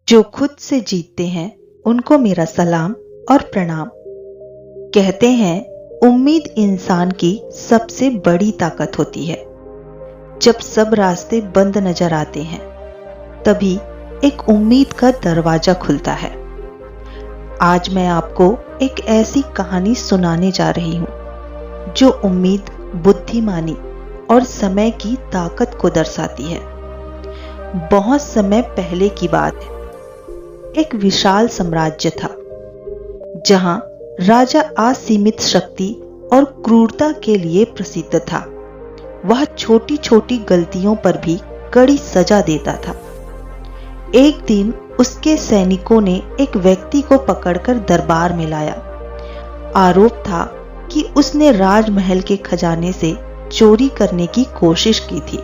जो खुद से जीतते हैं उनको मेरा सलाम और प्रणाम। कहते हैं उम्मीद इंसान की सबसे बड़ी ताकत होती है। जब सब रास्ते बंद नजर आते हैं तभी एक उम्मीद का दरवाजा खुलता है। आज मैं आपको एक ऐसी कहानी सुनाने जा रही हूं जो उम्मीद, बुद्धिमानी और समय की ताकत को दर्शाती है। बहुत समय पहले की बात है। एक विशाल साम्राज्य था जहां राजा असीमित शक्ति और क्रूरता के लिए प्रसिद्ध था। वह छोटी छोटी गलतियों पर भी कड़ी सजा देता था। एक दिन उसके सैनिकों ने एक व्यक्ति को पकड़कर दरबार में लाया। आरोप था कि उसने राजमहल के खजाने से चोरी करने की कोशिश की थी।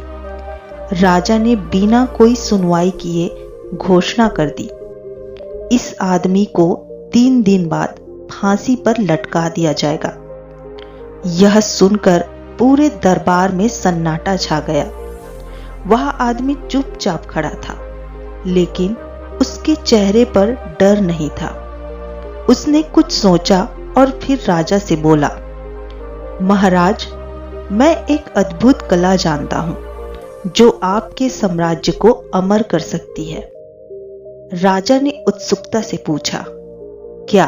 राजा ने बिना कोई सुनवाई किए घोषणा कर दी, इस आदमी को 3 दिन बाद फांसी पर लटका दिया जाएगा। यह सुनकर पूरे दरबार में सन्नाटा छा गया। वह आदमी चुपचाप खड़ा था, लेकिन उसके चेहरे पर डर नहीं था। उसने कुछ सोचा और फिर राजा से बोला, महाराज, मैं एक अद्भुत कला जानता हूं जो आपके साम्राज्य को अमर कर सकती है। राजा ने उत्सुकता से पूछा, क्या?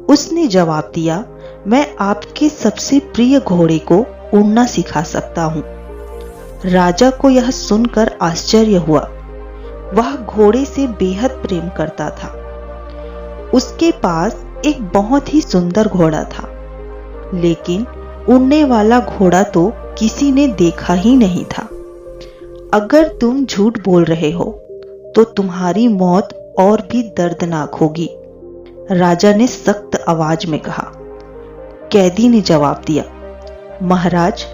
उसने जवाब दिया, मैं आपके सबसे प्रिय घोड़े को उड़ना सिखा सकता हूं। राजा को यह सुनकर आश्चर्य हुआ। वह घोड़े से बेहद प्रेम करता था। उसके पास एक बहुत ही सुंदर घोड़ा था, लेकिन उड़ने वाला घोड़ा तो किसी ने देखा ही नहीं था। अगर तुम झूठ बोल रहे हो तो तुम्हारी मौत और भी दर्दनाक होगी, राजा ने सख्त आवाज में कहा। कैदी ने जवाब दिया, महाराज,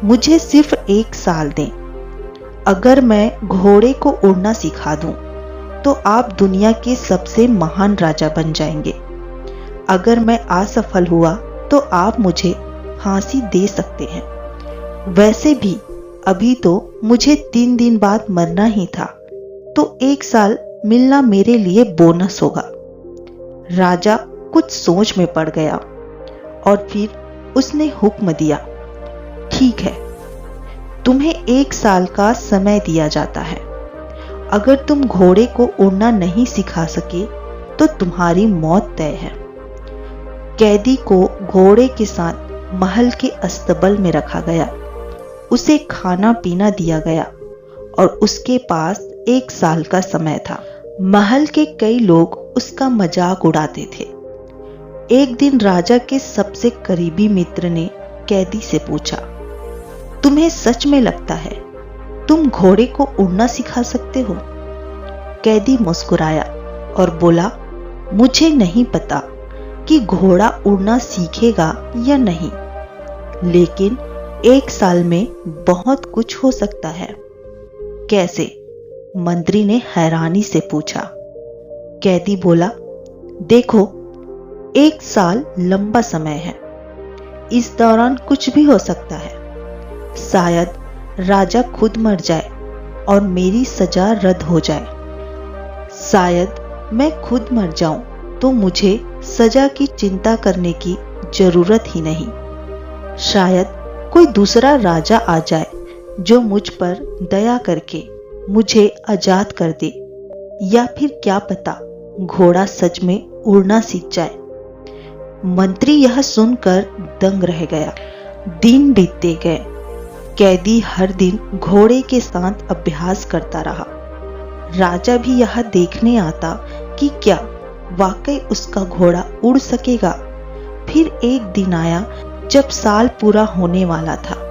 मुझे सिर्फ 1 साल दें। अगर मैं घोड़े को उड़ना सिखा दूं तो आप दुनिया के सबसे महान राजा बन जाएंगे। अगर मैं असफल हुआ तो आप मुझे फांसी दे सकते हैं। वैसे भी अभी तो मुझे 3 दिन बाद मरना ही था, तो 1 साल मिलना मेरे लिए बोनस होगा। राजा कुछ सोच में पड़ गया और फिर उसने हुक्म दिया, ठीक है, तुम्हें 1 साल का समय दिया जाता है। अगर तुम घोड़े को उड़ना नहीं सिखा सके तो तुम्हारी मौत तय है। कैदी को घोड़े के साथ महल के अस्तबल में रखा गया। उसे खाना पीना दिया गया और उसके पास 1 साल का समय था। महल के कई लोग उसका मजाक उड़ाते थे। एक दिन राजा के सबसे करीबी मित्र ने कैदी से पूछा, तुम्हें सच में लगता है तुम घोड़े को उड़ना सिखा सकते हो? कैदी मुस्कुराया और बोला, मुझे नहीं पता कि घोड़ा उड़ना सीखेगा या नहीं, लेकिन 1 साल में बहुत कुछ हो सकता है। कैसे? मंत्री ने हैरानी से पूछा। कैदी बोला, देखो, 1 साल लंबा समय है। इस दौरान कुछ भी हो सकता है। शायद राजा खुद मर जाए और मेरी सजा रद्द हो जाए। शायद मैं खुद मर जाऊं तो मुझे सजा की चिंता करने की जरूरत ही नहीं। शायद कोई दूसरा राजा आ जाए जो मुझ पर दया करके मुझे आजाद कर दे, या फिर क्या पता घोड़ा सच में उड़ना सीख जाए। मंत्री यह सुनकर दंग रह गया। दिन बीतते गए। कैदी हर दिन घोड़े के साथ अभ्यास करता रहा। राजा भी यह देखने आता कि क्या वाकई उसका घोड़ा उड़ सकेगा। फिर एक दिन आया जब साल पूरा होने वाला था।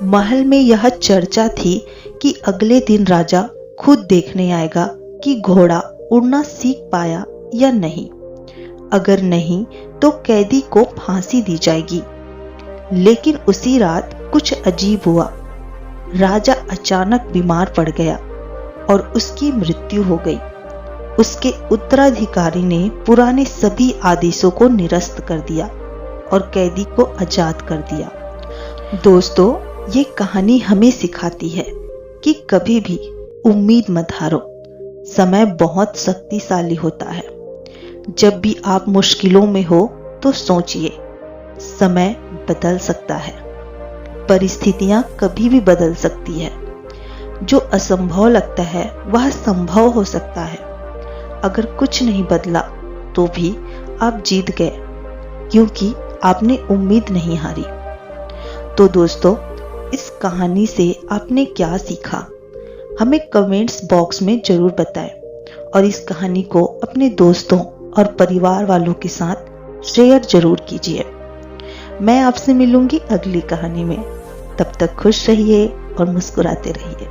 महल में यह चर्चा थी कि अगले दिन राजा खुद देखने आएगा कि घोड़ा उड़ना सीख पाया या नहीं। अगर नहीं तो कैदी को फांसी दी जाएगी। लेकिन उसी रात कुछ अजीब हुआ। राजा अचानक बीमार पड़ गया और उसकी मृत्यु हो गई। उसके उत्तराधिकारी ने पुराने सभी आदेशों को निरस्त कर दिया और कैदी को आजाद कर दिया। दोस्तों, ये कहानी हमें सिखाती है कि कभी भी उम्मीद मत हारो। समय बहुत शक्तिशाली होता है। जब भी आप मुश्किलों में हो तो सोचिए, समय बदल सकता है, परिस्थितियां कभी भी बदल सकती है। जो असंभव लगता है वह संभव हो सकता है। अगर कुछ नहीं बदला तो भी आप जीत गए, क्योंकि आपने उम्मीद नहीं हारी। तो दोस्तों, इस कहानी से आपने क्या सीखा, हमें कमेंट्स बॉक्स में जरूर बताएं और इस कहानी को अपने दोस्तों और परिवार वालों के साथ शेयर जरूर कीजिए। मैं आपसे मिलूंगी अगली कहानी में। तब तक खुश रहिए और मुस्कुराते रहिए।